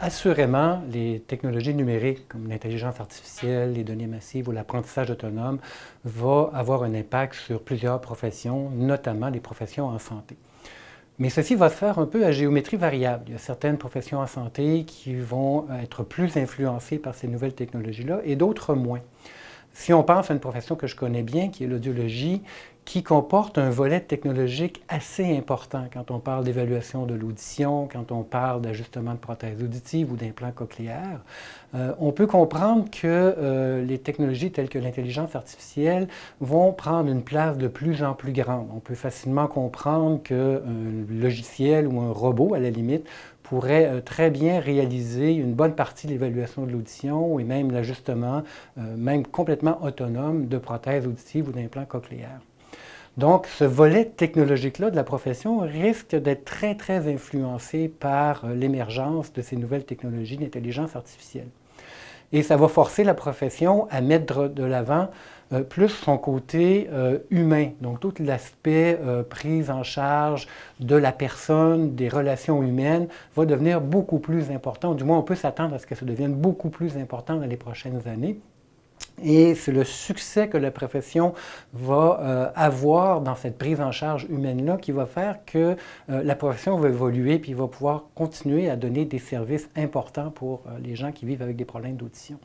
Assurément, les technologies numériques comme l'intelligence artificielle, les données massives ou l'apprentissage autonome vont avoir un impact sur plusieurs professions, notamment les professions en santé. Mais ceci va se faire un peu à géométrie variable. Il y a certaines professions en santé qui vont être plus influencées par ces nouvelles technologies-là et d'autres moins. Si on pense à une profession que je connais bien, qui est l'audiologie, qui comporte un volet technologique assez important quand on parle d'évaluation de l'audition, quand on parle d'ajustement de prothèses auditives ou d'implants cochléaires, on peut comprendre que les technologies telles que l'intelligence artificielle vont prendre une place de plus en plus grande. On peut facilement comprendre qu'un logiciel ou un robot, à la limite, pourrait très bien réaliser une bonne partie de l'évaluation de l'audition et même l'ajustement, même complètement autonome, de prothèses auditives ou d'implants cochléaires. Donc, ce volet technologique-là de la profession risque d'être très, très influencé par l'émergence de ces nouvelles technologies d'intelligence artificielle. Et ça va forcer la profession à mettre de l'avant plus son côté humain, donc tout l'aspect prise en charge de la personne, des relations humaines, va devenir beaucoup plus important. Du moins, on peut s'attendre à ce que ça devienne beaucoup plus important dans les prochaines années. Et c'est le succès que la profession va avoir dans cette prise en charge humaine-là qui va faire que la profession va évoluer puis va pouvoir continuer à donner des services importants pour les gens qui vivent avec des problèmes d'audition.